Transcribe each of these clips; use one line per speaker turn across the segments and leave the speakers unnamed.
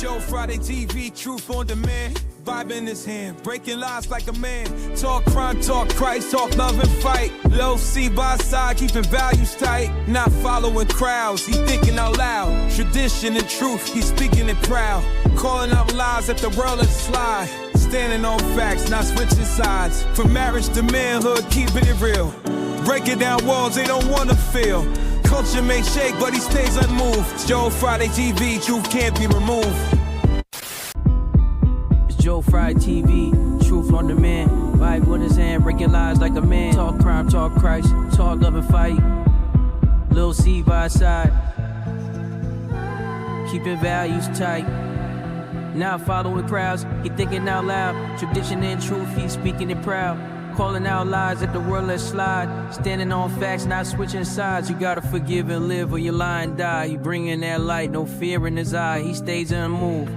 Joe Friday TV, truth on demand. Vibe in his hand, breaking lies like a man. Talk crime, talk Christ, talk love and fight. Low C by side, keeping values tight. Not following crowds, he thinking out loud. Tradition and truth, he's speaking it proud. Calling out lies that the world is slide. Standing on facts, not switching sides. From marriage to manhood, keeping it real. Breaking down walls they don't wanna feel. Culture may shake, but he stays unmoved. Joe Friday TV, truth can't be removed.
Joe Friday TV, truth on demand. Vibe with his hand, breaking lies like a man. Talk crime, talk Christ, talk love and fight. Lil C by side, keeping values tight. Not following crowds, he thinking out loud. Tradition and truth, he speaking it proud. Calling out lies that the world let slide. Standing on facts, not switching sides. You gotta forgive and live or you lie and die. He bringing that light, no fear in his eye. He stays unmoved.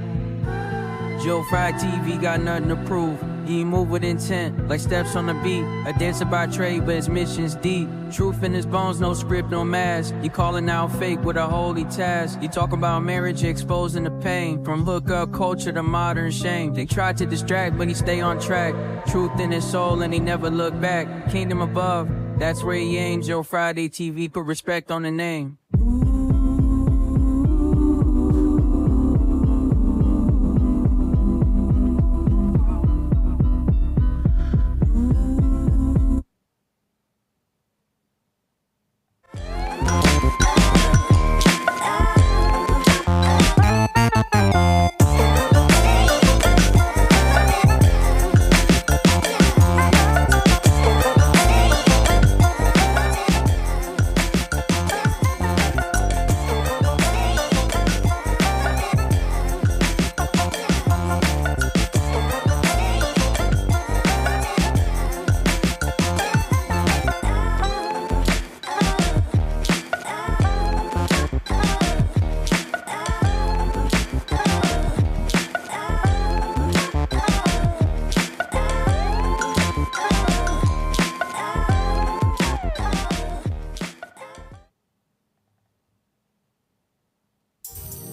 Joe Friday TV got nothing to prove. He move with intent, like steps on the beat. A dancer by trade, but his mission's deep. Truth in his bones, no script, no mask. You calling out fake with a holy task. You talking about marriage, exposing the pain. From hookup culture to modern shame. They try to distract, but he stay on track. Truth in his soul, and he never look back. Kingdom above, that's where he aims. Joe Friday TV, put respect on the name.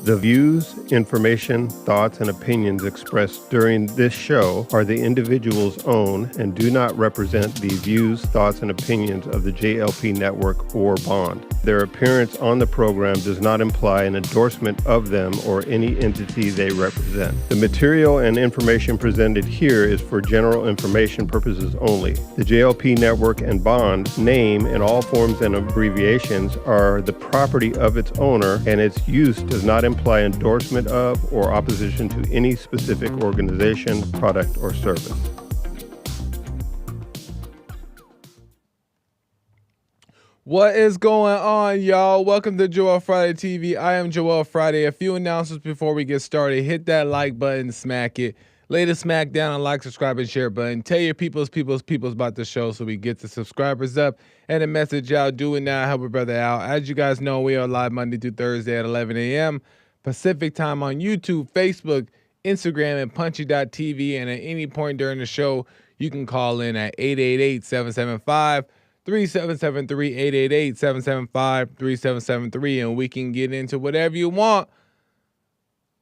The views, information, thoughts, and opinions expressed during this show are the individual's own and do not represent the views, thoughts, and opinions of the JLP Network or Bond. Their appearance on the program does not imply an endorsement of them or any entity they represent. The material and information presented here is for general information purposes only. The JLP Network and Bond name and all forms and abbreviations are the property of its owner, and its use does not imply endorsement of or opposition to any specific organization, product, or service.
What is going on, y'all? Welcome to Joel Friday TV. I am Joel Friday. A few announcements before we get started. Hit that like button, smack it. Lay the smack down and like, subscribe, and share button. Tell your peoples about the show so we get the subscribers up and a message out. Do it now. Help a brother out. As you guys know, we are live Monday through Thursday at 11 a.m. Pacific time on YouTube, Facebook, Instagram, and Punchy.tv. And at any point during the show, you can call in at 888-775-3773, 888-775-3773, and we can get into whatever you want.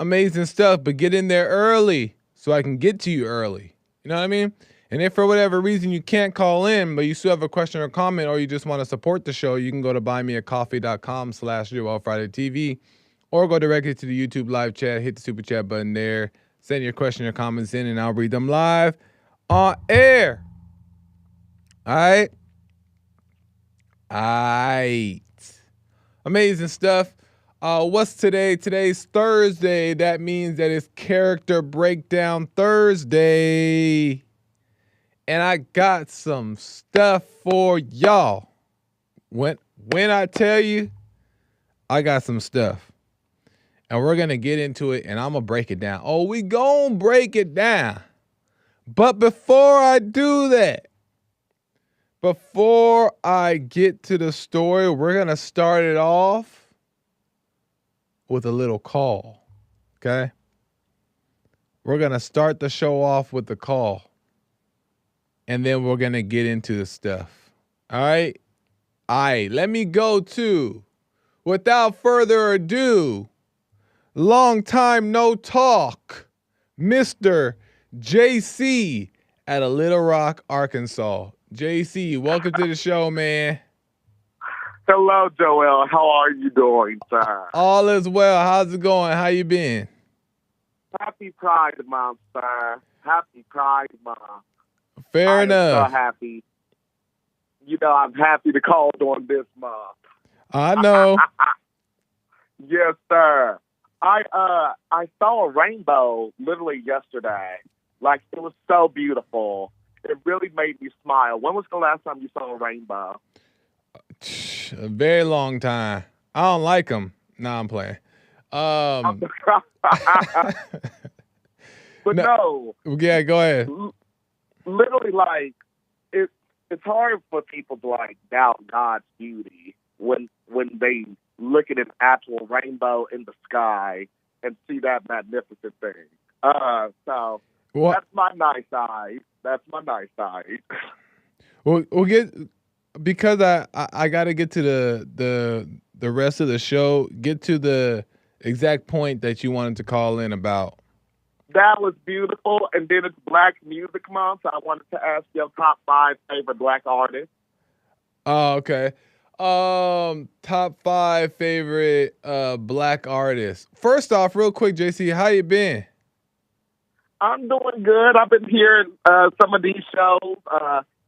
Amazing stuff, but get in there early so I can get to you early. You know what I mean? And if for whatever reason you can't call in, but you still have a question or comment, or you just want to support the show, you can go to buymeacoffee.com/JoelFridayTV, or go directly to the YouTube live chat, hit the super chat button there, send your question or comments in, and I'll read them live on air. All right? Amazing stuff. What's today? Today's Thursday. That means that it's Character Breakdown Thursday. And I got some stuff for y'all. When I tell you, I got some stuff. And we're going to get into it, and I'm going to break it down. Oh, we going to break it down. But before I do that, before I get to the story, we're going to start it off with a little call, okay? We're going to start the show off with the call, and then we're going to get into the stuff, all right? All right, let me go to, without further ado, Long time no talk, Mr. JC at a Little Rock, Arkansas. JC, welcome to the show, man.
Hello, Joel. How are you doing, sir?
All is well. How's it going? How you been?
Happy Pride Month, sir. Happy Pride Month.
Fair enough.
I'm so happy. You know, I'm happy to call during this month.
I know.
Yes, sir. I saw a rainbow literally yesterday. Like, it was so beautiful. It really made me smile. When was the last time you saw a rainbow?
A very long time. I don't like them. Nah, I'm playing.
But
No. Yeah, go ahead.
Literally, like, it's hard for people to, like, doubt God's beauty when they look at an actual rainbow in the sky and see that magnificent thing. So
What?
that's my nice eye. That's my nice eye.
We'll get, because I got to get to the rest of the show. Get to the exact point that you wanted to call in about.
That was beautiful. And then it's Black Music Month. So I wanted to ask your top 5 favorite Black artists.
Oh, okay. Top 5 favorite Black artists. First off, real quick, JC, how you been?
I'm doing good. I've been hearing some of these shows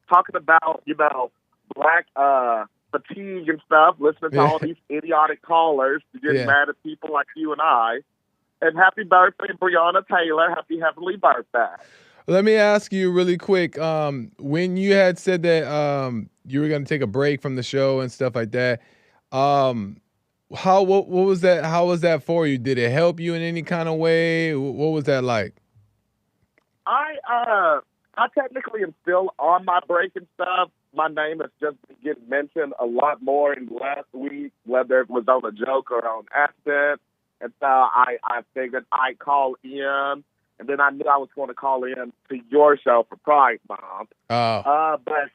talking about, you know, Black fatigue and stuff, listening to all these idiotic callers to get mad at people like you and I. And happy birthday, Breonna Taylor. Happy heavenly birthday.
Let me ask you really quick. When you had said that you were going to take a break from the show and stuff like that, what was that? How was that for you? Did it help you in any kind of way? What was that like?
I technically am still on my break and stuff. My name has just been getting mentioned a lot more in the last week, whether it was on a joke or on accident. And so I figured I'd call in, and then I knew I was going to call in to your show for Pride Month. But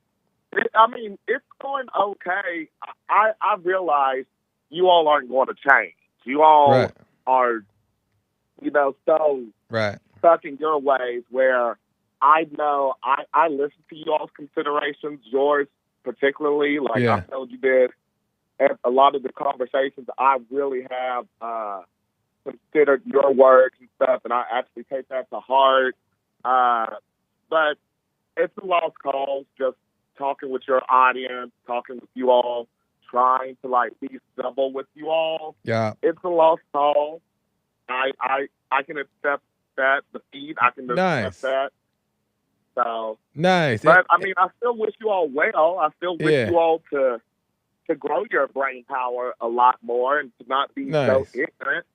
it's going okay. I realize you all aren't going to change. You all are, you know, so stuck in your ways where I know I listen to you all's considerations, yours particularly, like I told you did. And a lot of the conversations, I really have considered your words and stuff, and I actually take that to heart. But it's a lost cause, just talking with your audience, talking with you all, trying to, like, be civil with you all.
Yeah.
It's a lost cause. I can accept that defeat. I can accept that. So
nice.
But I mean, I still wish you all well. I still wish you all to grow your brain power a lot more and to not be so ignorant.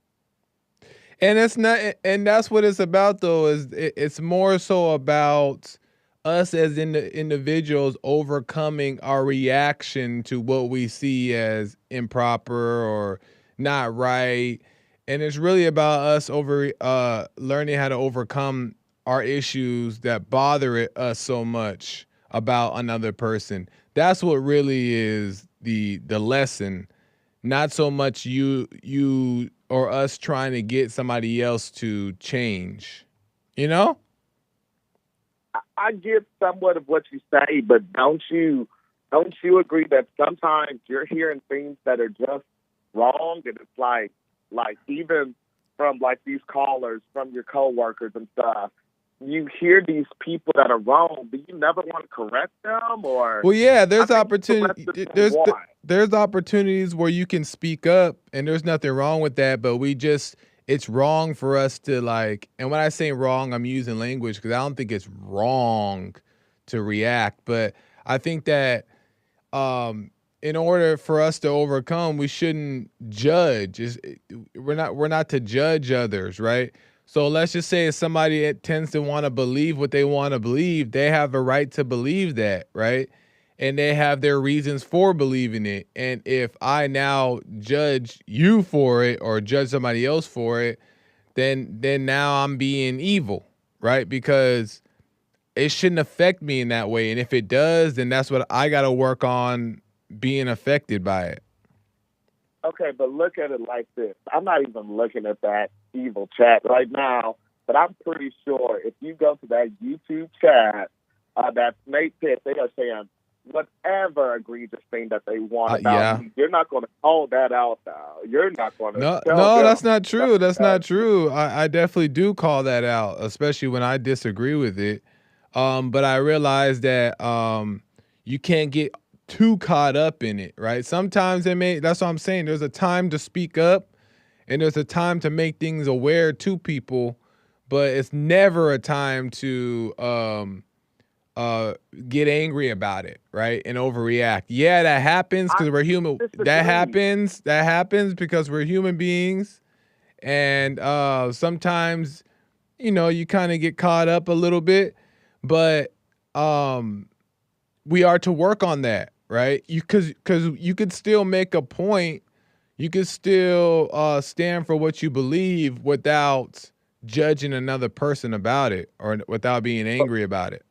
And it's not, and that's what it's about, though. Is it's more so about us as individuals overcoming our reaction to what we see as improper or not right, and it's really about us learning how to overcome our issues that bother us so much about another person. That's what really is the lesson, not so much you or us trying to get somebody else to change. You know?
I get somewhat of what you say, but don't you agree that sometimes you're hearing things that are just wrong, and it's like even from like these callers, from your coworkers and stuff, you hear these people that are wrong, but you never want to correct them, or
there's opportunity. There's opportunities where you can speak up, and there's nothing wrong with that. But it's wrong for us to like. And when I say wrong, I'm using language because I don't think it's wrong to react, but I think that in order for us to overcome, we shouldn't judge. We're not to judge others, right? So let's just say if somebody tends to want to believe what they want to believe, they have a right to believe that, right? And they have their reasons for believing it. And if I now judge you for it or judge somebody else for it, then now I'm being evil, right? Because it shouldn't affect me in that way. And if it does, then that's what I got to work on, being affected by it.
Okay, but look at it like this. I'm not even looking at that evil chat right now, but I'm pretty sure if you go to that YouTube chat, that Snake Pit, they are saying whatever egregious thing that they want about
Yeah.
me. You're not going to call that out, though. You're not going to
No,
tell
no,
them.
that's not true. That's not true. I definitely do call that out, especially when I disagree with it. But I realize that you can't get too caught up in it, right? Sometimes that's what I'm saying. There's a time to speak up and there's a time to make things aware to people, but it's never a time to get angry about it, right? And overreact. Yeah, that happens because we're human. That happens because we're human beings. And sometimes, you kind of get caught up a little bit, but we are to work on that, right? Because you could still make a point. You could still stand for what you believe without judging another person about it or without being angry about it.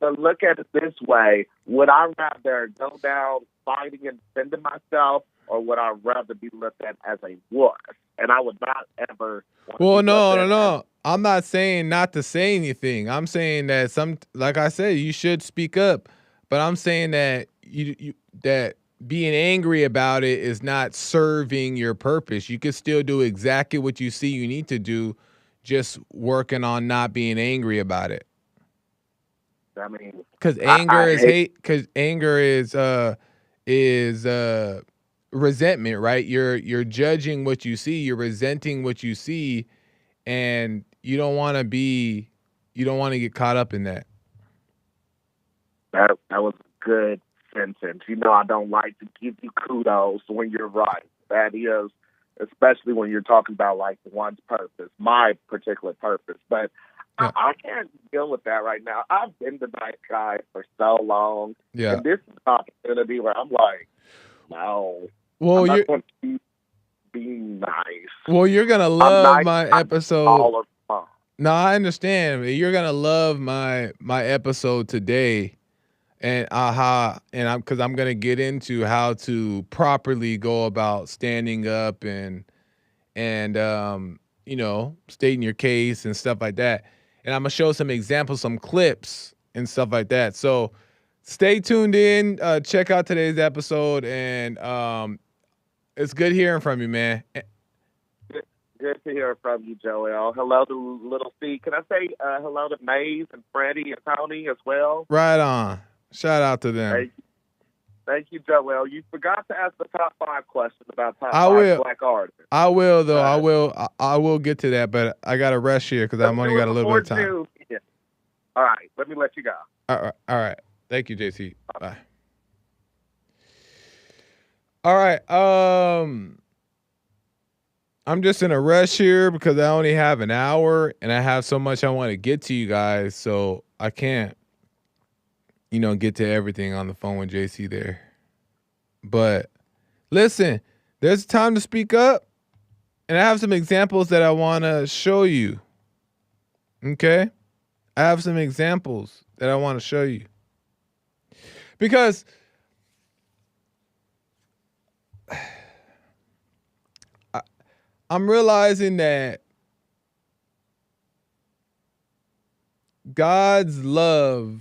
But look at it this way. Would I rather go down fighting and defending myself, or would I rather be looked at as a wuss? And I would not ever want
Well,
to be looked at
no. I'm not saying not to say anything. I'm saying that like I said, you should speak up. But I'm saying that that being angry about it is not serving your purpose. You can still do exactly what you see you need to do, just working on not being angry about it.
I mean,
because anger is hate. Because anger is resentment, right? You're judging what you see. You're resenting what you see, and you don't want to get caught up in that.
That was a good sentence. I don't like to give you kudos when you're right. That is, especially when you're talking about like one's purpose, my particular purpose. But yeah. I can't deal with that right now. I've been the nice guy for so long.
Yeah.
And this is an opportunity where I'm like, no.
Well,
I'm not going to keep being nice.
Well, you're going to love my episode. No, I understand. You're going to love my episode today. And because I'm going to get into how to properly go about standing up and stating your case and stuff like that. And I'm going to show some examples, some clips and stuff like that. So stay tuned in, check out today's episode, and it's good hearing from you, man.
Good to hear from you, Joel. Hello to Little C. Can I say hello to Maze and Freddie and Tony as well?
Right on. Shout out to them.
Thank you, Joel. You forgot to ask the top 5 questions about top 5 black artists.
I will, though. I will get to that, but I got to rush here because I've only got a little bit of time.
Yeah. All right. Let me let you go.
All right. Thank you, JC. Bye. All right. I'm just in a rush here because I only have an hour and I have so much I want to get to you guys, so I can't get to everything on the phone with JC there. But listen, there's time to speak up, and I have some examples that I want to show you. Okay? I have some examples that I want to show you. Because I'm realizing that God's love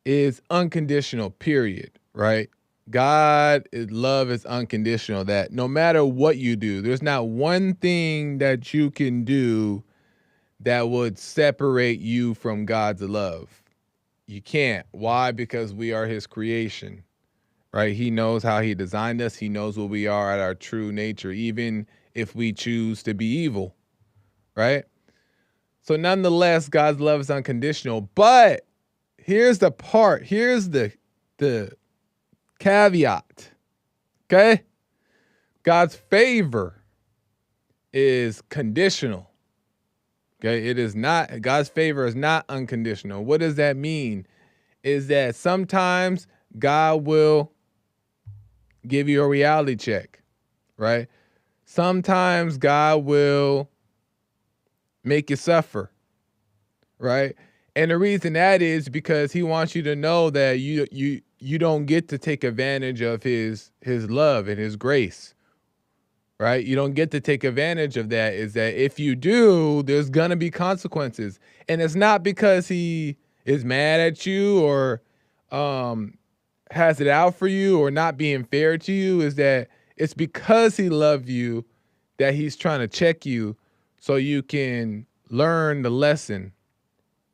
is unconditional, period, right? Love is unconditional, that no matter what you do, there's not one thing that you can do that would separate you from God's love. You can't. Why? Because we are his creation, right? He knows how he designed us. He knows what we are at our true nature, even if we choose to be evil, right? So nonetheless, God's love is unconditional, but here's the part. Here's the caveat. Okay? God's favor is conditional. Okay? It is not, God's favor is not unconditional. What does that mean? Is that sometimes God will give you a reality check, right? Sometimes God will make you suffer, right? And the reason that is because he wants you to know that you you don't get to take advantage of his love and his grace, right? You don't get to take advantage of that. Is that if you do, there's gonna be consequences. And it's not because he is mad at you or has it out for you or not being fair to you. Is that it's because he loves you that he's trying to check you so you can learn the lesson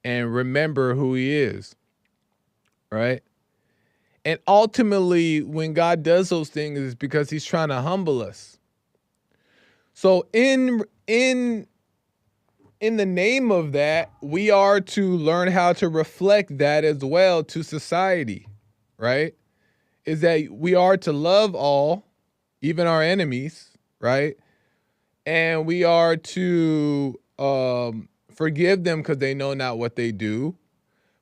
and remember who he is, right? And ultimately, when God does those things, it's because he's trying to humble us. So in the name of that, we are to learn how to reflect that as well to society, right? Is that we are to love all, even our enemies, right? And we are to forgive them because they know not what they do.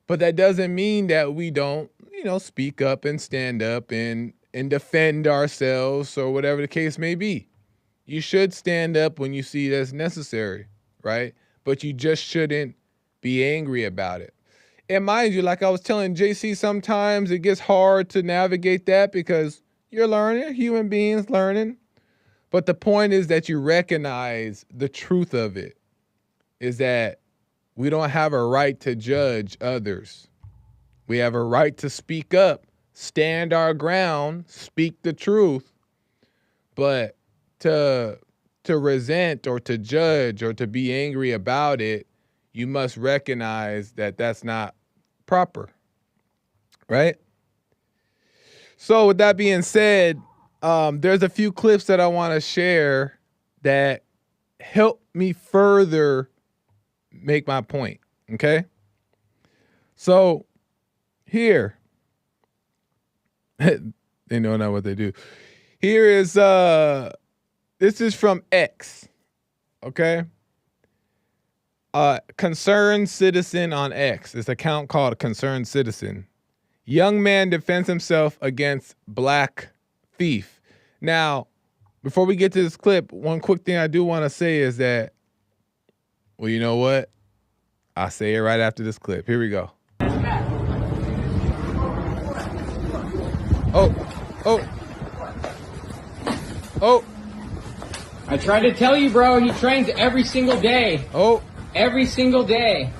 But that doesn't mean that we don't, speak up and stand up and defend ourselves or whatever the case may be. You should stand up when you see that's necessary, right? But you just shouldn't be angry about it. And mind you, like I was telling JC, sometimes it gets hard to navigate that because you're learning, human beings learning. But the point is that you recognize the truth of it, is that we don't have a right to judge others. We have a right to speak up, stand our ground, speak the truth. But to resent or to judge or to be angry about it, you must recognize that that's not proper, right? So with that being said, there's a few clips that I want to share that help me further make my point, okay? So here, they know not what they do. Here is, this is from X, okay? Concerned Citizen on X. This account called Concerned Citizen. Young man defends himself against black thief. Now, before we get to this clip, one quick thing I do want to say is that, well, you know what? I'll say it right after this clip. Here we go. Oh.
I tried to tell you, bro. He trains every single day.
Oh.
Every single day.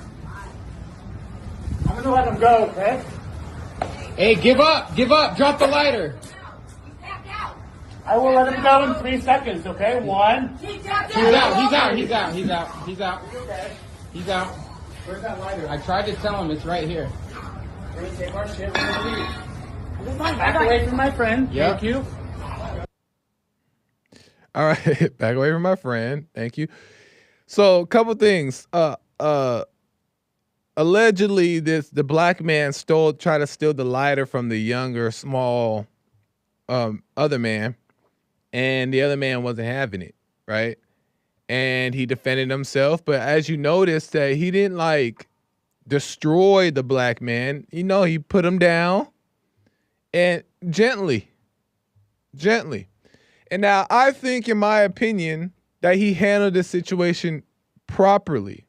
I'm gonna let him go, okay?
Hey, give up. Drop the lighter.
I will let him go in 3 seconds, okay? 1.
He's out.
Where's that lighter?
I tried to tell him it's right here.
We're gonna take our shit, we're gonna leave. Back away from my friend.
Yep.
Thank you.
All right, back away from my friend. Thank you. So, a couple things. Allegedly, the black man tried to steal the lighter from the younger, small other man, and the other man wasn't having it, right? And he defended himself, but as you notice that he didn't destroy the black man. He put him down and gently. And now I think, in my opinion, that he handled the situation properly,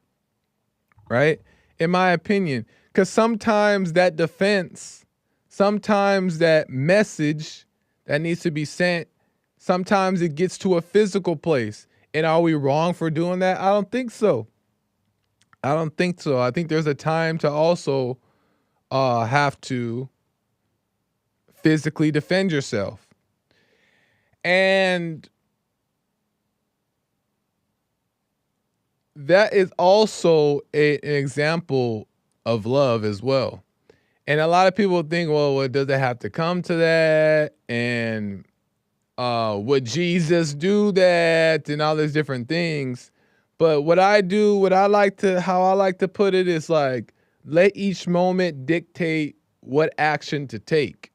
right? In my opinion, because sometimes that defense, sometimes that message that needs to be sent, sometimes it gets to a physical place. And are we wrong for doing that? I don't think so. I think there's a time to also have to physically defend yourself. And that is also an example of love as well. And a lot of people think, well, does it have to come to that? And would Jesus do that? And all these different things. But how I like to put it is let each moment dictate what action to take.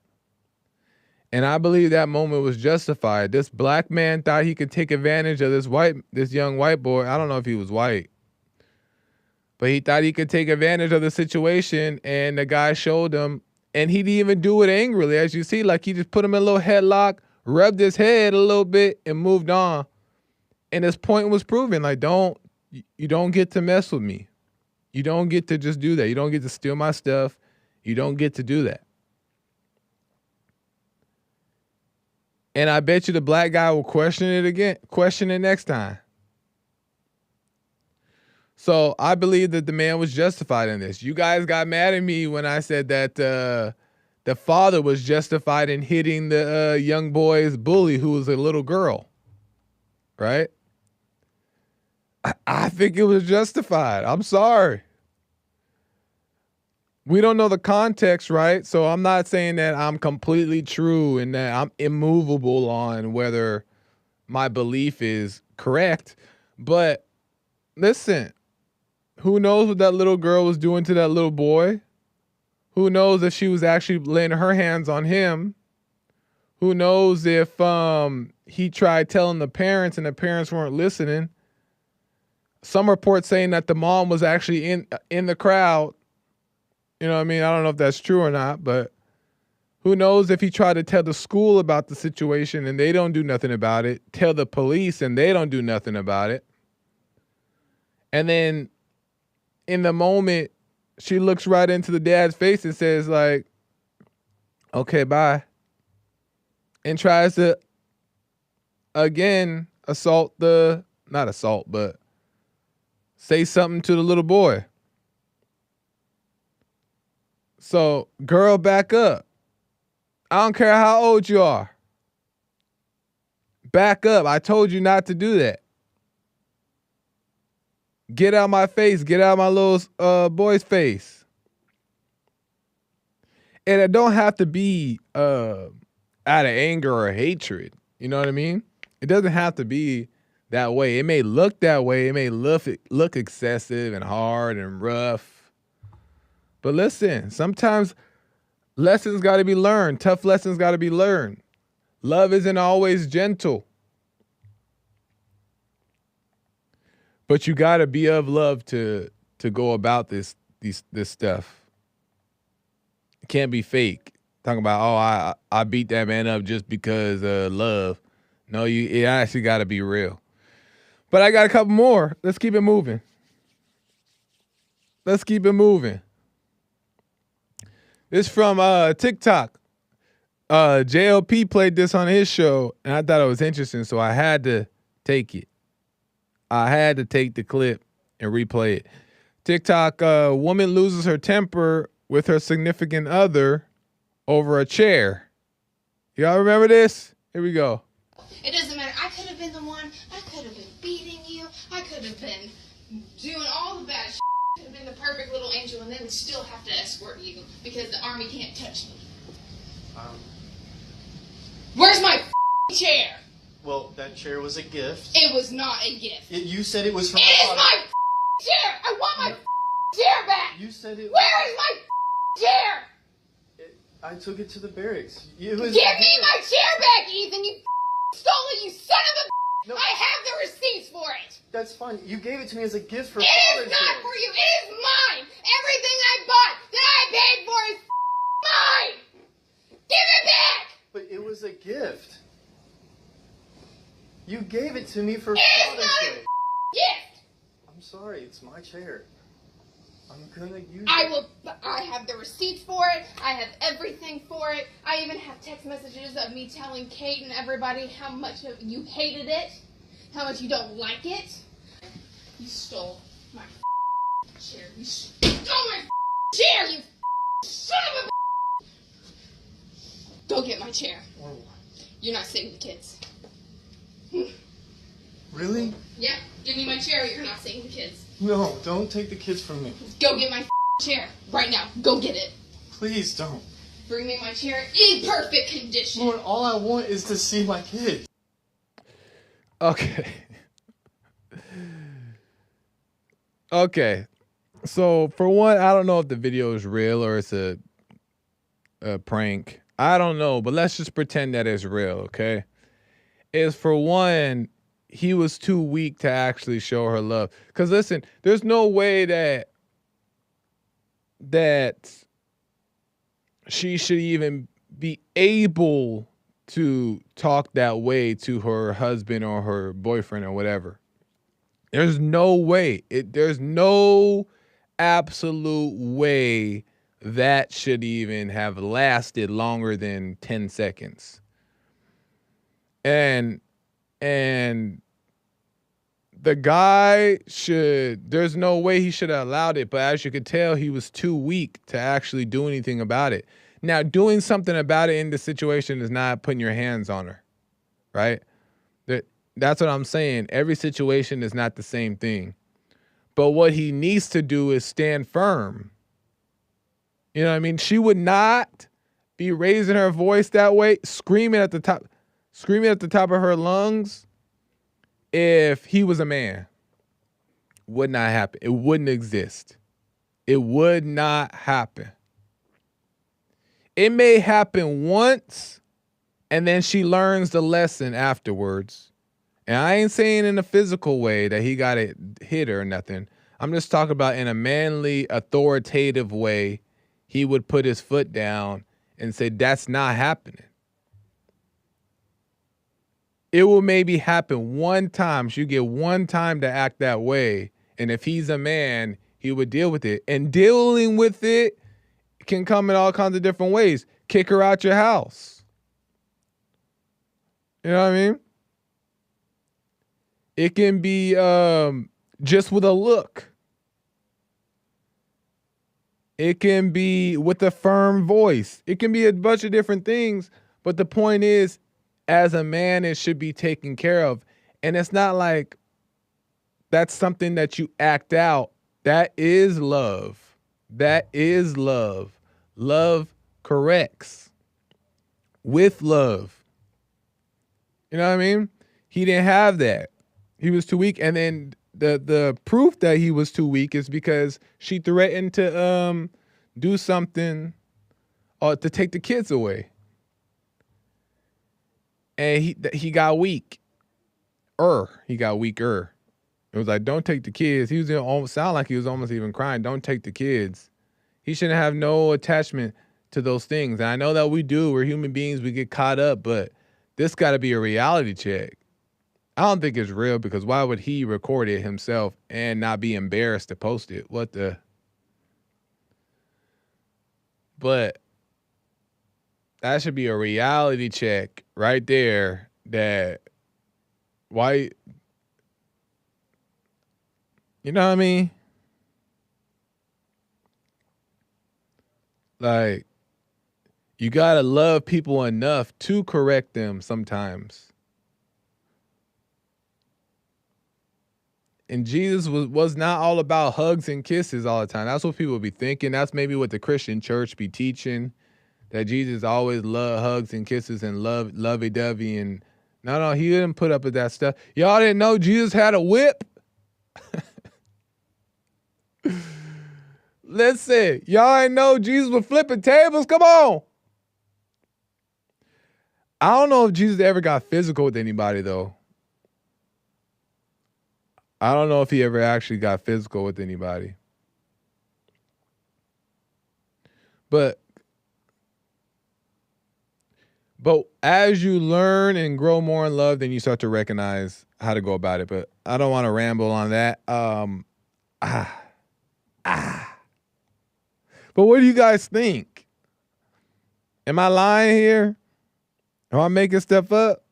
And I believe that moment was justified. This black man thought he could take advantage of this young white boy. I don't know if he was white, but he thought he could take advantage of the situation, and the guy showed him, and he didn't even do it angrily. As you see, he just put him in a little headlock, rubbed his head a little bit, and moved on. And his point was proven. You don't get to mess with me. You don't get to just do that. You don't get to steal my stuff. You don't get to do that. And I bet you the black guy will question it next time. So I believe that the man was justified in this. You guys got mad at me when I said that the father was justified in hitting the young boy's bully who was a little girl, right? I think it was justified. I'm sorry. We don't know the context, right? So I'm not saying that I'm completely true and that I'm immovable on whether my belief is correct. But listen, who knows what that little girl was doing to that little boy? Who knows if she was actually laying her hands on him? Who knows if he tried telling the parents and the parents weren't listening? Some reports saying that the mom was actually in the crowd. You know what I mean? I don't know if that's true or not, but who knows if he tried to tell the school about the situation and they don't do nothing about it, tell the police and they don't do nothing about it. And then in the moment, she looks right into the dad's face and says like, okay, bye. And tries to, again, not assault, but say something to the little boy. So, girl, back up. I don't care how old you are. Back up. I told you not to do that. Get out my face. Get out my little boy's face. And it don't have to be out of anger or hatred. You know what I mean? It doesn't have to be that way. It may look that way. It may look excessive and hard and rough. But listen, sometimes lessons got to be learned. Tough lessons got to be learned. Love isn't always gentle. But you got to be of love to go about this stuff. It can't be fake. Talking about, oh, I beat that man up just because of love. No, it actually got to be real. But I got a couple more. Let's keep it moving. This from TikTok. JLP played this on his show, and I thought it was interesting, so I had to take it. I had to take the clip and replay it. TikTok, woman loses her temper with her significant other over a chair. Y'all remember this? Here we go.
It doesn't matter. I could have been the one. I could have been beating you. I could have been doing all the bad shit. I could have been the perfect little angel and then still have to escort you because the army can't touch me. Where's my chair?
Well, that chair was a gift.
It was not a gift.
You said it was from
It is my chair. I want my chair back.
You said it.
Where is my chair?
I took it to the barracks.
Give me my chair back, Ethan. You stole it, you son of a. No. I have the receipts for it.
That's fine. You gave it to me as a gift for
It
Father's
is not
Day.
for you. It is mine. Everything I bought that I paid for is mine. Give it back.
But it was a gift. You gave it to me for
It
Father's
is not
Day.
a gift.
I'm sorry. It's my chair. I'm gonna use it.
I have the receipts for it. I have everything for it. I even have text messages of me telling Kate and everybody how much you hated it, how much you don't like it. You stole my chair. You stole my chair, you son of a. Go get my chair.
Or what?
You're not seeing the kids.
Really?
Yeah, give me my chair. You're not seeing the kids.
No, don't take the kids from me.
Go get my chair right now. Go get it.
Please don't.
Bring me my chair in perfect condition.
Lord, all I want is to see my kids.
Okay. Okay. So for one, I don't know if the video is real or it's a prank. I don't know, but let's just pretend that it's real, okay? Is for one, he was too weak to actually show her love. Because listen, there's no way that she should even be able to talk that way to her husband or her boyfriend or whatever. There's no way. There's no absolute way that should even have lasted longer than 10 seconds. And the guy there's no way he should have allowed it, but as you could tell, he was too weak to actually do anything about it. Now, doing something about it in the situation is not putting your hands on her, right? That's what I'm saying. Every situation is not the same thing. But what he needs to do is stand firm. You know what I mean? She would not be raising her voice that way, screaming at the top of her lungs if he was a man. Would not happen. It wouldn't exist. It would not happen. It may happen once, and then she learns the lesson afterwards. And I ain't saying in a physical way that he got it hit or nothing. I'm just talking about in a manly, authoritative way, he would put his foot down and say, that's not happening. It will maybe happen one time. You get one time to act that way. And if he's a man, he would deal with it. And dealing with it can come in all kinds of different ways. Kick her out your house. You know what I mean? It can be just with a look. It can be with a firm voice. It can be a bunch of different things. But the point is, as a man, it should be taken care of. And it's not like that's something that you act out. That is love. That is love. Love corrects with love. You know what I mean? He didn't have that. He was too weak. And then the proof that he was too weak is because she threatened to do something or to take the kids away. And he got weak. He got weaker. It was like, don't take the kids. He was almost sound like he was almost even crying. Don't take the kids. He shouldn't have no attachment to those things. And I know that we do. We're human beings. We get caught up. But this got to be a reality check. I don't think it's real because why would he record it himself and not be embarrassed to post it? What the? But that should be a reality check right there that why, you know what I mean? Like, you got to love people enough to correct them sometimes. And Jesus was not all about hugs and kisses all the time. That's what people be thinking. That's maybe what the Christian church be teaching, that Jesus always loved hugs and kisses and lovey-dovey. And no, he didn't put up with that stuff. Y'all didn't know Jesus had a whip? Listen, y'all ain't know Jesus was flipping tables? Come on. I don't know if Jesus ever got physical with anybody, though. I don't know if he ever actually got physical with anybody. But as you learn and grow more in love, then you start to recognize how to go about it. But I don't want to ramble on that. But what do you guys think? Am I lying here? Am I making stuff up?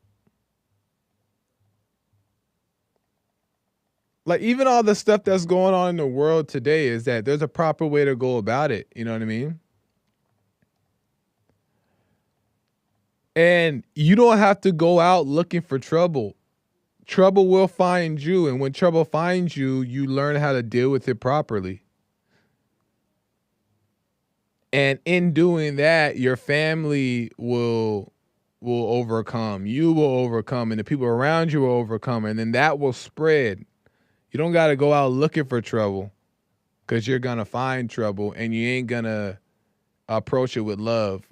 Like, even all the stuff that's going on in the world today is that there's a proper way to go about it. You know what I mean? And you don't have to go out looking for trouble. Trouble will find you. And when trouble finds you, you learn how to deal with it properly. And in doing that, your family will overcome. You will overcome. And the people around you will overcome. And then that will spread. You don't got to go out looking for trouble because you're going to find trouble and you ain't going to approach it with love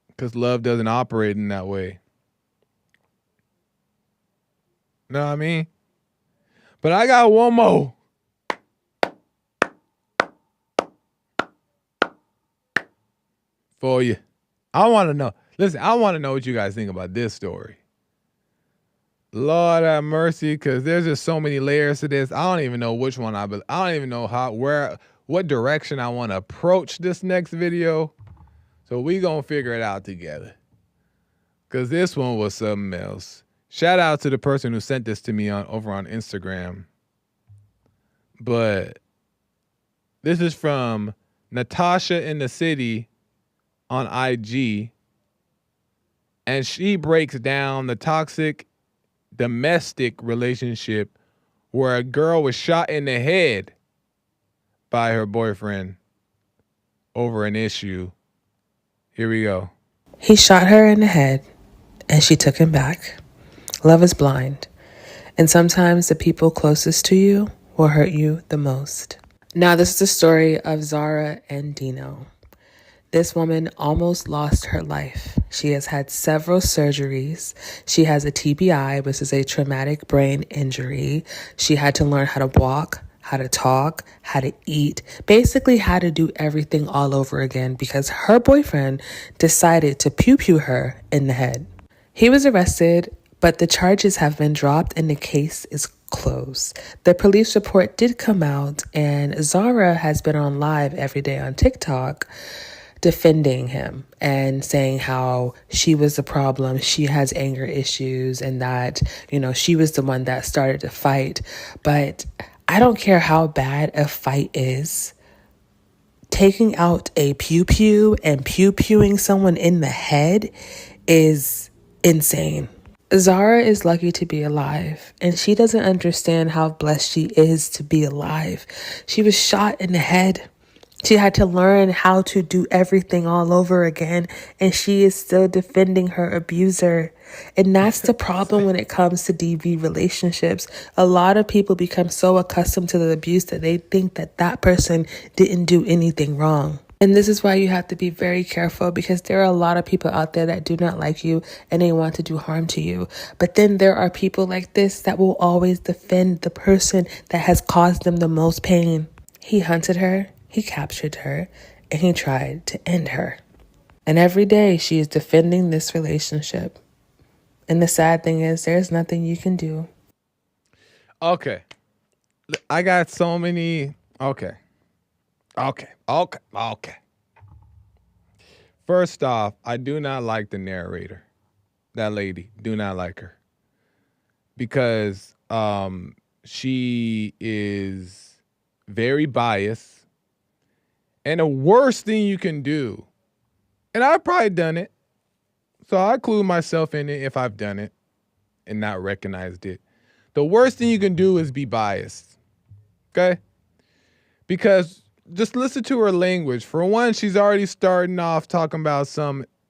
because love doesn't operate in that way. Know what I mean? But I got one more. For you. I want to know. Listen, I want to know what you guys think about this story. Lord have mercy, because there's just so many layers to this. I don't even know which one I don't even know what direction I want to approach this next video. So we gonna figure it out together. because this one was something else. Shout out to the person who sent this to me over on Instagram. But this is from Natasha in the City on IG. And she breaks down the toxic domestic relationship where a girl was shot in the head by her boyfriend over an issue. Here we go.
He shot her in the head and she took him back. Love is blind. And sometimes the people closest to you will hurt you the most. Now, this is the story of Zara and Dino. This woman almost lost her life. She has had several surgeries. She has a TBI, which is a traumatic brain injury. She had to learn how to walk, how to talk, how to eat, basically how to do everything all over again because her boyfriend decided to pew-pew her in the head. He was arrested, but the charges have been dropped and the case is closed. The police report did come out and Zara has been on live every day on TikTok defending him and saying how she was the problem, she has anger issues, and that, she was the one that started the fight. But I don't care how bad a fight is. Taking out a pew-pew and pew-pewing someone in the head is insane. Zara is lucky to be alive, and she doesn't understand how blessed she is to be alive. She was shot in the head. She had to learn how to do everything all over again, and she is still defending her abuser. And that's the problem when it comes to DV relationships. A lot of people become so accustomed to the abuse that they think that that person didn't do anything wrong. And this is why you have to be very careful, because there are a lot of people out there that do not like you and they want to do harm to you. But then there are people like this that will always defend the person that has caused them the most pain. He hunted her. He captured her, and he tried to end her. And every day she is defending this relationship. And the sad thing is there's nothing you can do.
Okay. I got so many. Okay. First off, I do not like the narrator. That lady. Do not like her. Because she is very biased. And the worst thing you can do, and I've probably done it, so I include myself in it if I've done it and not recognized it. The worst thing you can do is be biased, okay? Because just listen to her language. For one, she's already starting off talking about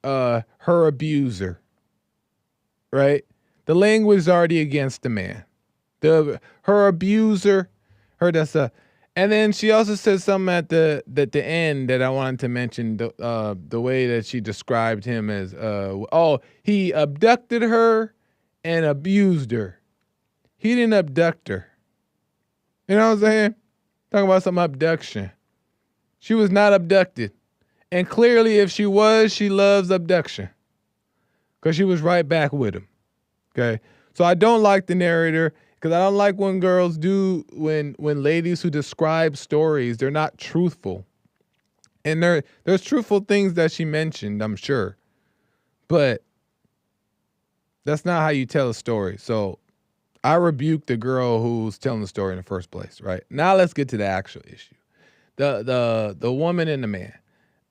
her abuser, right? The language is already against the man. Her abuser, and then she also said something at the end that I wanted to mention, the way that she described him as, he abducted her and abused her. He didn't abduct her. You know what I'm saying? Talking about some abduction. She was not abducted. And clearly if she was, she loves abduction. Because she was right back with him. Okay? So I don't like the narrator. Because I don't like when girls when ladies who describe stories, they're not truthful. And there's truthful things that she mentioned, I'm sure. But that's not how you tell a story. So I rebuke the girl who's telling the story in the first place, right? Now let's get to the actual issue. The woman and the man.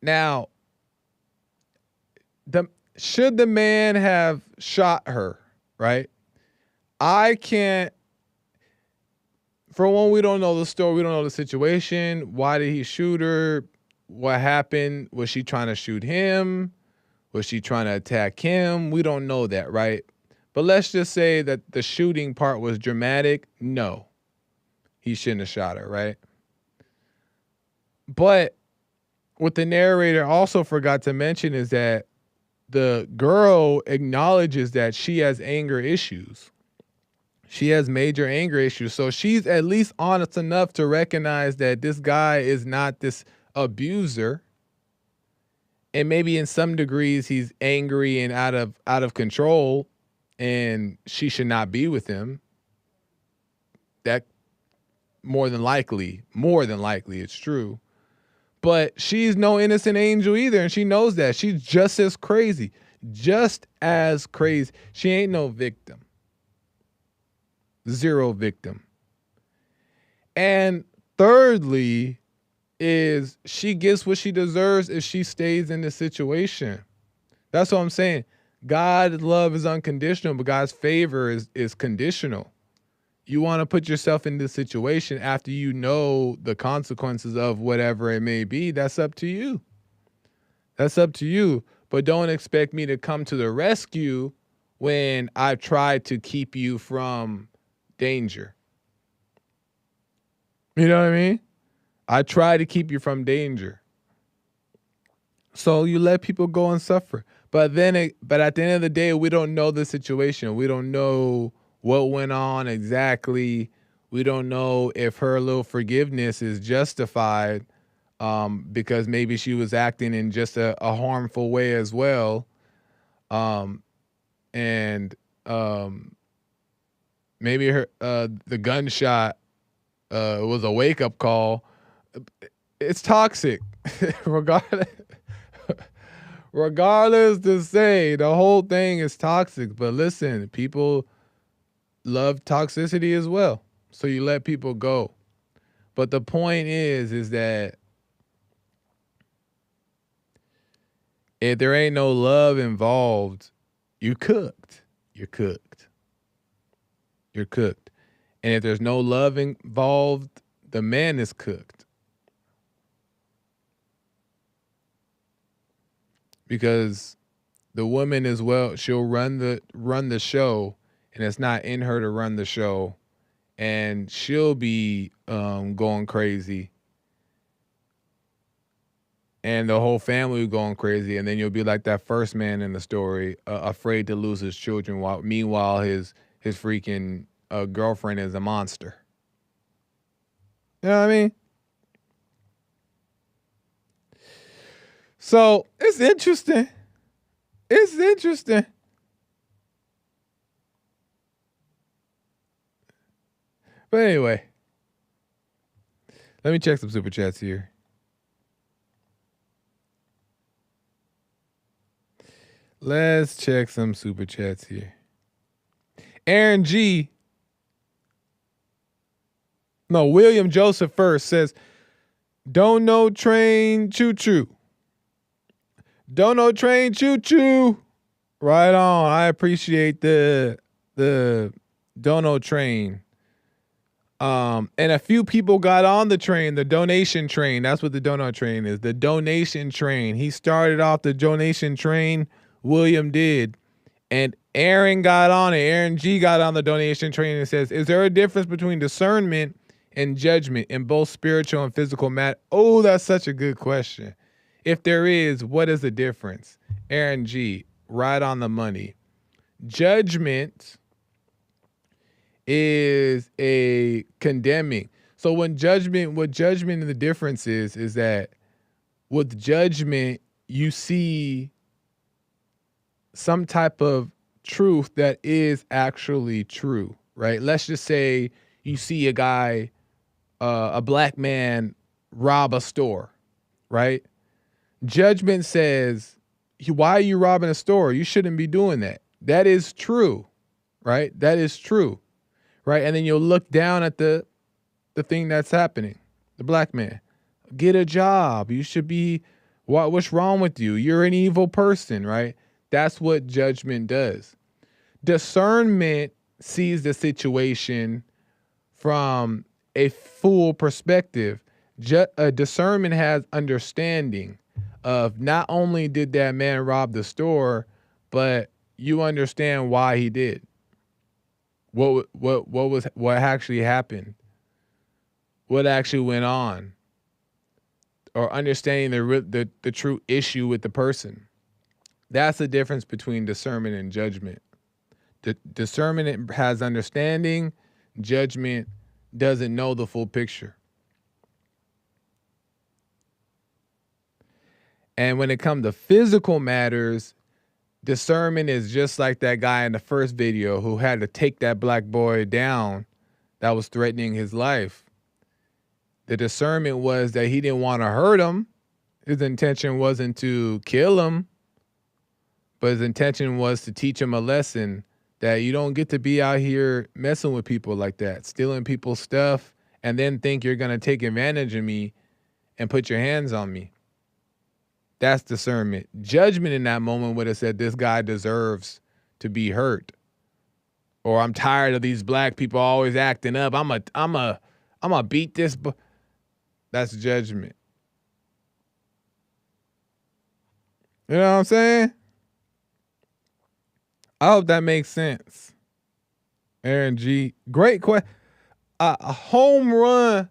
Now, should the man have shot her, right? I can't. For one, we don't know the story. We don't know the situation. Why did he shoot her? What happened? Was she trying to shoot him? Was she trying to attack him? We don't know that, right? But let's just say that the shooting part was dramatic. No, he shouldn't have shot her, right? But what the narrator also forgot to mention is that the girl acknowledges that she has anger issues. She has major anger issues. So she's at least honest enough to recognize that this guy is not this abuser. And maybe in some degrees he's angry and out of control and she should not be with him. That more than likely it's true. But she's no innocent angel either, and she knows that. She's just as crazy. just as crazy. She ain't no victim. Zero victim. And thirdly, is she gets what she deserves if she stays in the situation. That's what I'm saying. God's love is unconditional, but God's favor is conditional. You want to put yourself in this situation after you know the consequences of whatever it may be. That's up to you. That's up to you. But don't expect me to come to the rescue when I've tried to keep you from danger. You know what I mean? I try to keep you from danger. So you let people go and suffer. But at the end of the day, we don't know the situation. We don't know what went on exactly. We don't know if her little forgiveness is justified because maybe she was acting in just a harmful way as well. Maybe her the gunshot was a wake-up call. It's toxic. Regardless to say, the whole thing is toxic. But listen, people love toxicity as well. So you let people go. But the point is that if there ain't no love involved, you cooked. You're cooked. You're cooked. And if there's no love involved, the man is cooked. Because the woman as well, she'll run the show, and it's not in her to run the show, and she'll be going crazy, and the whole family will going crazy, and then you'll be like that first man in the story, afraid to lose his children, while meanwhile his freaking girlfriend is a monster. You know what I mean? So it's interesting. It's interesting. But anyway, let me check some super chats here. Let's check some super chats here. William Joseph first says, "Don't know train choo choo. Don't know train choo choo." Right on. I appreciate the dono train. And a few people got on the train, the donation train. That's what the dono train is. The donation train. He started off the donation train. William did. And Aaron got on it. Aaron G got on the donation train and says, "Is there a difference between discernment and judgment in both spiritual and physical matter?" Oh, that's such a good question. If there is, what is the difference? Aaron G, right on the money. Judgment is a condemning. So what judgment and the difference is that with judgment, you see some type of truth that is actually true, right? Let's just say you see a guy, a black man rob a store, right? Judgment says, why are you robbing a store? You shouldn't be doing that. That is true, right? That is true, right? And then you'll look down at the thing that's happening. The black man, get a job. You should be, what's wrong with you? You're an evil person, right? That's what judgment does. Discernment sees the situation from a full perspective. Discernment has understanding of not only did that man rob the store, but you understand why he did. What actually happened? What actually went on? Or understanding the true issue with the person. That's the difference between discernment and judgment. Discernment has understanding. Judgment doesn't know the full picture. And when it comes to physical matters, discernment is just like that guy in the first video who had to take that black boy down that was threatening his life. The discernment was that he didn't want to hurt him. His intention wasn't to kill him, but his intention was to teach him a lesson that you don't get to be out here messing with people like that, stealing people's stuff, and then think you're going to take advantage of me and put your hands on me. That's discernment. Judgment in that moment would have said, this guy deserves to be hurt. Or I'm tired of these black people always acting up. I'm a beat this. That's judgment. You know what I'm saying? I hope that makes sense. Aaron G. Great question. A home run.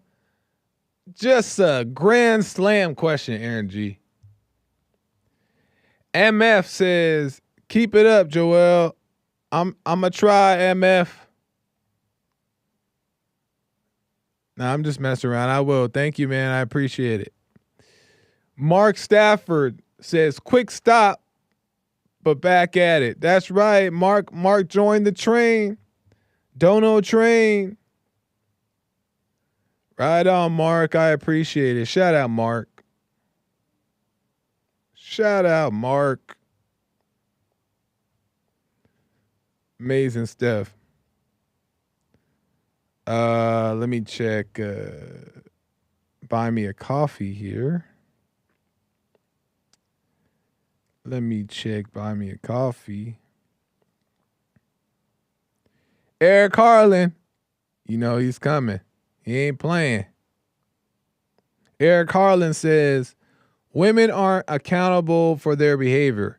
Just a grand slam question, Aaron G. MF says, keep it up, Joel. I'm gonna try, MF. Nah, I'm just messing around. I will. Thank you, man. I appreciate it. Mark Stafford says, quick stop, but back at it. That's right. Mark joined the train. Dono train. Right on, Mark. I appreciate it. Shout out, Mark. Shout out, Mark. Amazing stuff. Let me check. Buy me a coffee here. Let me check. Buy me a coffee. Eric Harlan. You know he's coming. He ain't playing. Eric Harlan says, women aren't accountable for their behavior.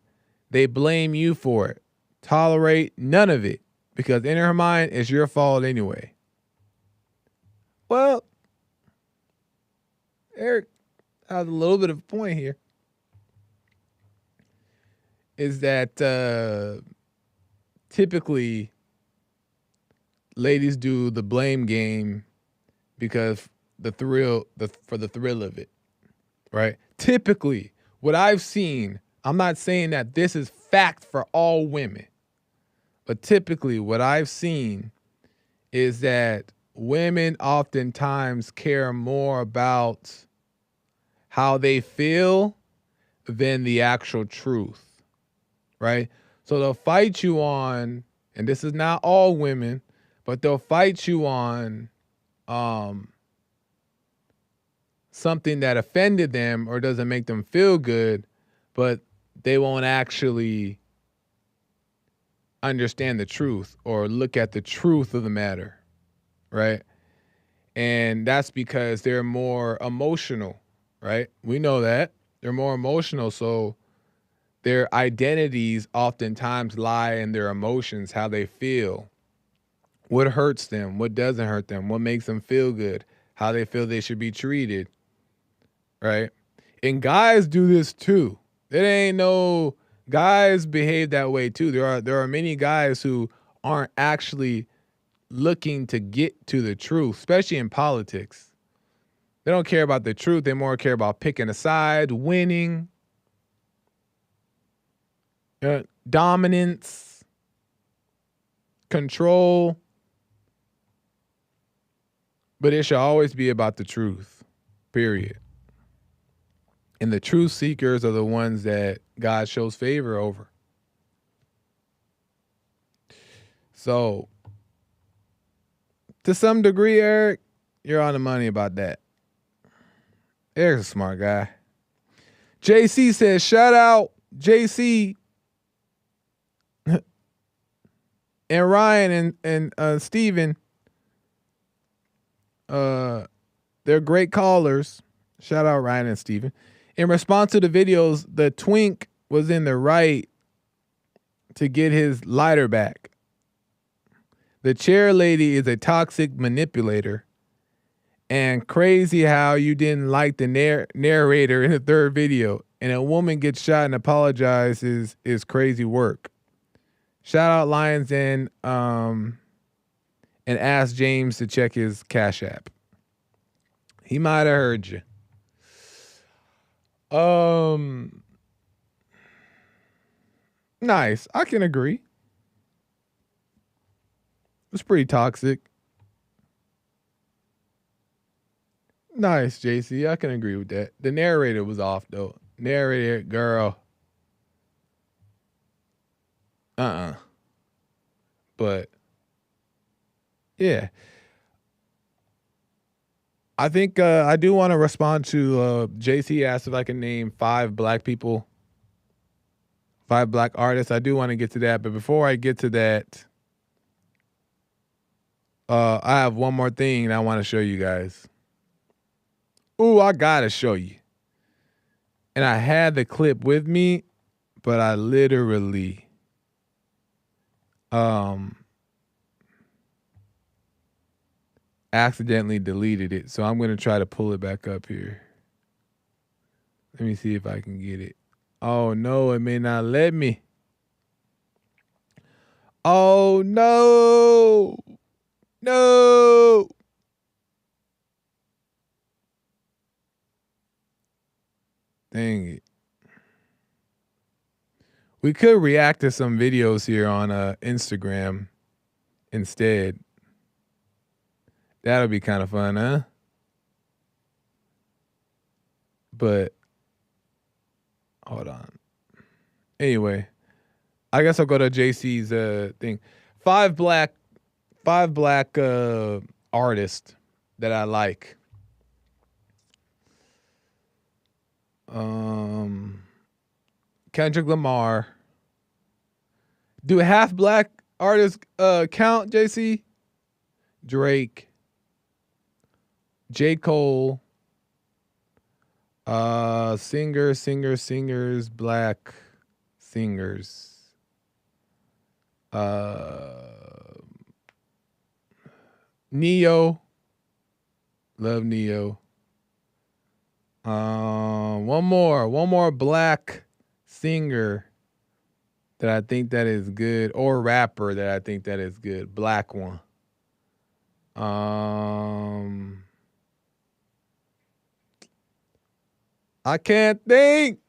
They blame you for it. Tolerate none of it because in her mind, it's your fault anyway. Well, Eric has a little bit of a point here. Is that typically ladies do the blame game because for the thrill of it, right? Typically, what I've seen, I'm not saying that this is fact for all women, but typically what I've seen is that women oftentimes care more about how they feel than the actual truth, right? So they'll fight you on, and this is not all women, but they'll fight you on something that offended them or doesn't make them feel good, but they won't actually understand the truth or look at the truth of the matter, right? And that's because they're more emotional, right? We know that. They're more emotional, so their identities oftentimes lie in their emotions, how they feel, what hurts them, what doesn't hurt them, what makes them feel good, how they feel they should be treated, right? And guys do this too. Guys behave that way too. There are many guys who aren't actually looking to get to the truth, especially in politics. They don't care about the truth. They more care about picking a side, winning, dominance, control. But it should always be about the truth, period. And the truth seekers are the ones that God shows favor over. So, to some degree, Eric, you're on the money about that. Eric's a smart guy. JC says, shout out JC and Ryan and Steven. They're great callers. Shout out Ryan and Steven. In response to the videos, the twink was in the right to get his lighter back. The chair lady is a toxic manipulator. And crazy how you didn't like the narrator in the third video. And a woman gets shot and apologizes is crazy work. Shout out Lions and ask James to check his Cash App. He might have heard you. Nice. I can agree. It's pretty toxic. Nice, JC. I can agree with that. The narrator was off, though. Narrator, girl. But yeah. I think I do want to respond to JC asked if I can name 5 black people, 5 black artists. I do want to get to that, but before I get to that, I have one more thing I want to show you guys. Ooh, I gotta show you. And I had the clip with me, but I literally accidentally deleted it. So I'm gonna try to pull it back up here. Let me see if I can get it. Oh no, it may not let me. Oh no. No. Dang it. We could react to some videos here on Instagram instead. That'll be kind of fun, huh? But hold on. Anyway, I guess I'll go to JC's thing. 5 black artists that I like. Kendrick Lamar. Do half black artists count, JC? Drake. J. Cole. Singers, black singers. Neo. Love Neo. One more black singer that I think that is good, or rapper that I think that is good. Black one. I can't think.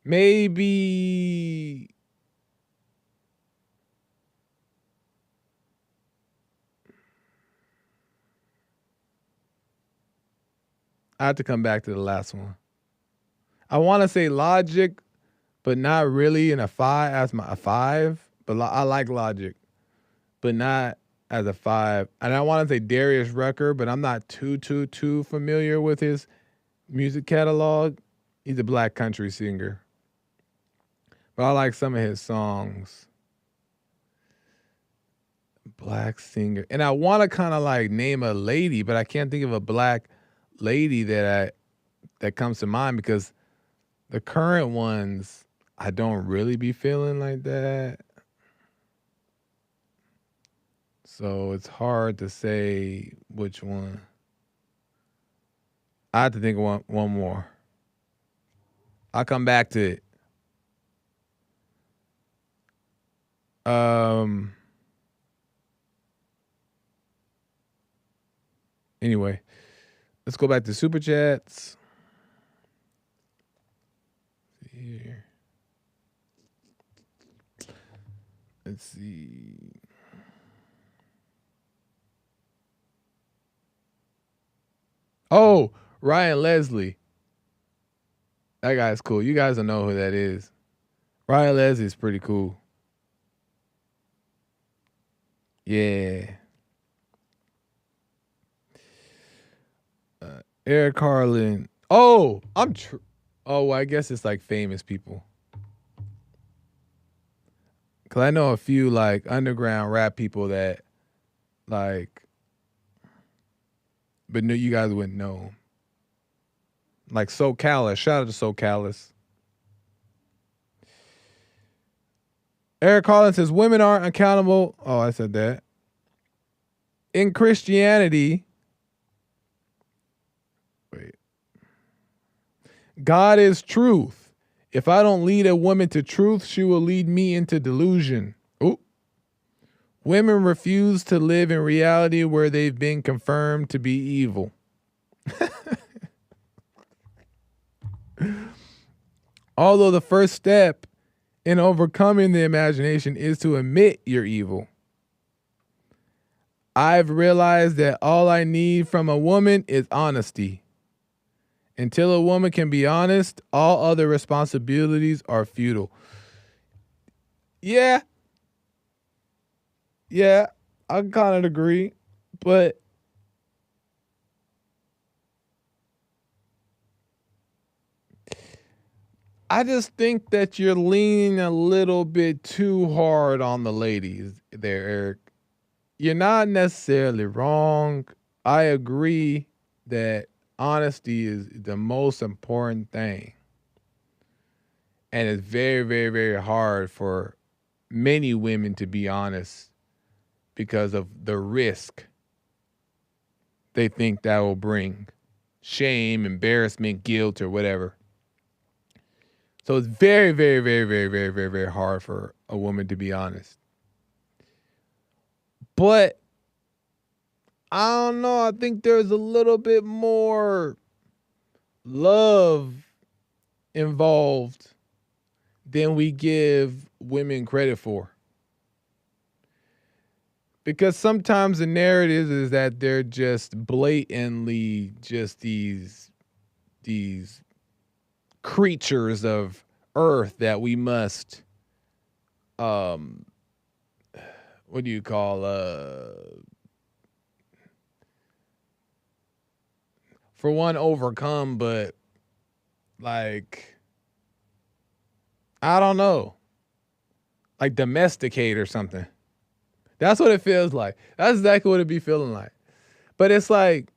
Maybe I have to come back to the last one. I want to say Logic, but not really in a 5 as a 5. But I like Logic, but not as a 5. And I want to say Darius Rucker, but I'm not too familiar with his music catalog. He's a black country singer, but I like some of his songs. Black singer, and I want to kind of like name a lady, but I can't think of a black lady that comes to mind because the current ones I don't really be feeling like that. So it's hard to say which one. I have to think of one more. I'll come back to it. Anyway, let's go back to Superchats. Here. Let's see. Oh, Ryan Leslie. That guy's cool. You guys don't know who that is. Ryan Leslie is pretty cool. Yeah. Eric Carlin. Oh, I guess it's like famous people. Cause I know a few like underground rap people that like, but no, you guys wouldn't know. Like So Callis. Shout out to So Callis. Eric Carlin says women aren't accountable. Oh, I said that. In Christianity. Wait. God is truth. If I don't lead a woman to truth, she will lead me into delusion. Ooh. Women refuse to live in reality where they've been confirmed to be evil. Although the first step in overcoming the imagination is to admit you're evil. I've realized that all I need from a woman is honesty. Until a woman can be honest, all other responsibilities are futile. Yeah. Yeah, I kind of agree. But I just think that you're leaning a little bit too hard on the ladies there, Eric. You're not necessarily wrong. I agree that honesty is the most important thing. And it's very, very, very hard for many women to be honest because of the risk they think that will bring. Shame, embarrassment, guilt, or whatever. So it's very, very, very, very, very, very, very hard for a woman to be honest. But I don't know. I think there's a little bit more love involved than we give women credit for. Because sometimes the narrative is that they're just blatantly just these creatures of earth that we must what do you call for one overcome, but like I don't know, like domesticate or something. That's what it feels like. That's exactly what it be feeling like. But it's like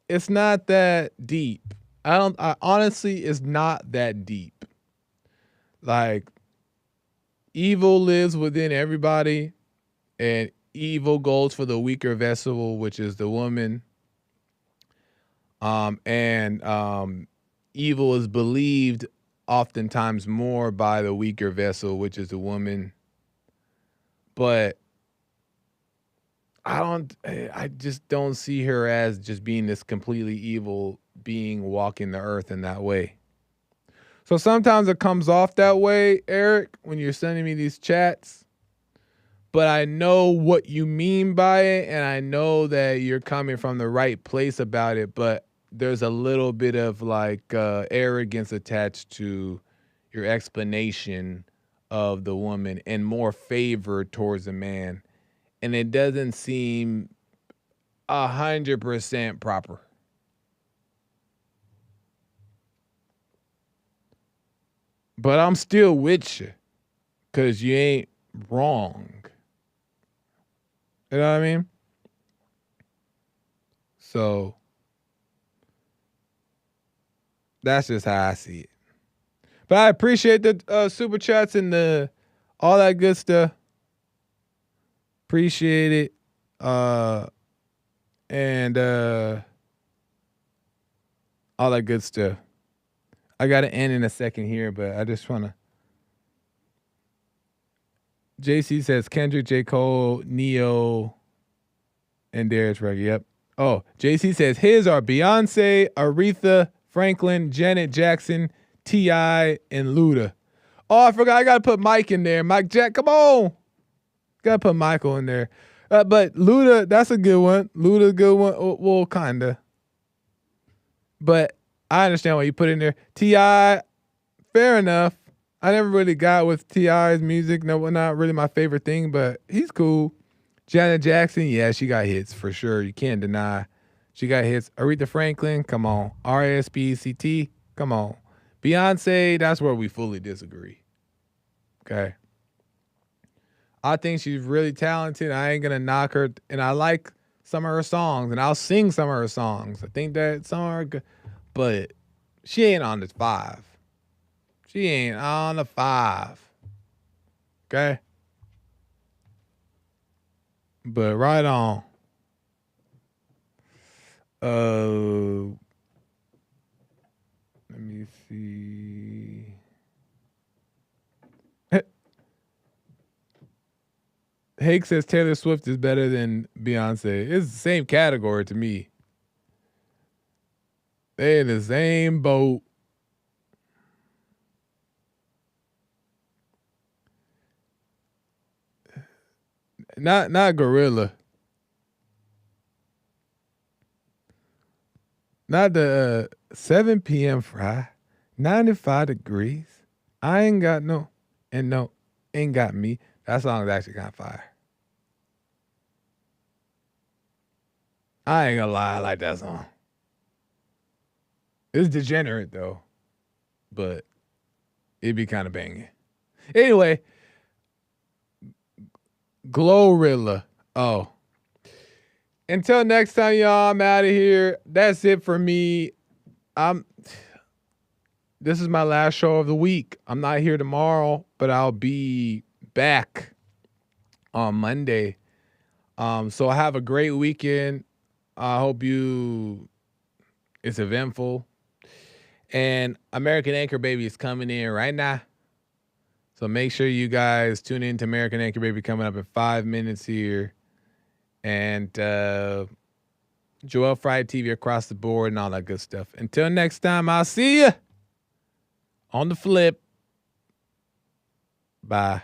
it's not that deep. I honestly, it's not that deep. Like evil lives within everybody, and evil goes for the weaker vessel, which is the woman. And evil is believed oftentimes more by the weaker vessel, which is the woman. But I just don't see her as just being this completely evil being walking the earth in that way. So sometimes it comes off that way, Eric, when you're sending me these chats. But I know what you mean by it, and I know that you're coming from the right place about it, but there's a little bit of like arrogance attached to your explanation of the woman and more favor towards the man. And it doesn't seem 100% proper. But I'm still with you because you ain't wrong. You know what I mean? So that's just how I see it. But I appreciate the super chats and all that good stuff. Appreciate it. And all that good stuff. I got to end in a second here, but I just want to. JC says Kendrick, J. Cole, Neo, and Darius Rucker. Yep. Oh, JC says his are Beyonce, Aretha Franklin, Janet Jackson, T.I., and Luda. Oh, I forgot. I got to put Mike in there. Mike Jack, come on. Got to put Michael in there. But Luda, that's a good one. Luda, good one. Well, kind of. But I understand what you put in there. T.I., fair enough. I never really got with T.I.'s music. No, not really my favorite thing, but he's cool. Janet Jackson, yeah, she got hits for sure. You can't deny she got hits. Aretha Franklin, come on. R.A.S.P.E.C.T., come on. Beyonce, that's where we fully disagree. Okay. I think she's really talented. I ain't going to knock her. And I like some of her songs, and I'll sing some of her songs. I think that some of her good. But she ain't on the 5. She ain't on the 5. Okay? But right on. Let me see. Hake says Taylor Swift is better than Beyonce. It's the same category to me. They in the same boat. Not Gorilla. Not the 7 p.m. fry. 95 degrees. I ain't got no, and no, ain't got me. That song is actually kind of fire. I ain't gonna lie, I like that song. It's degenerate though, but it'd be kind of banging. Anyway, Glorilla. Oh. Until next time, y'all, I'm out of here. That's it for me. This is my last show of the week. I'm not here tomorrow, but I'll be back on Monday. So have a great weekend. I hope it's eventful. And American Anchor Baby is coming in right now. So make sure you guys tune in to American Anchor Baby coming up in 5 minutes here. And Joel Friday TV across the board and all that good stuff. Until next time, I'll see you on the flip. Bye.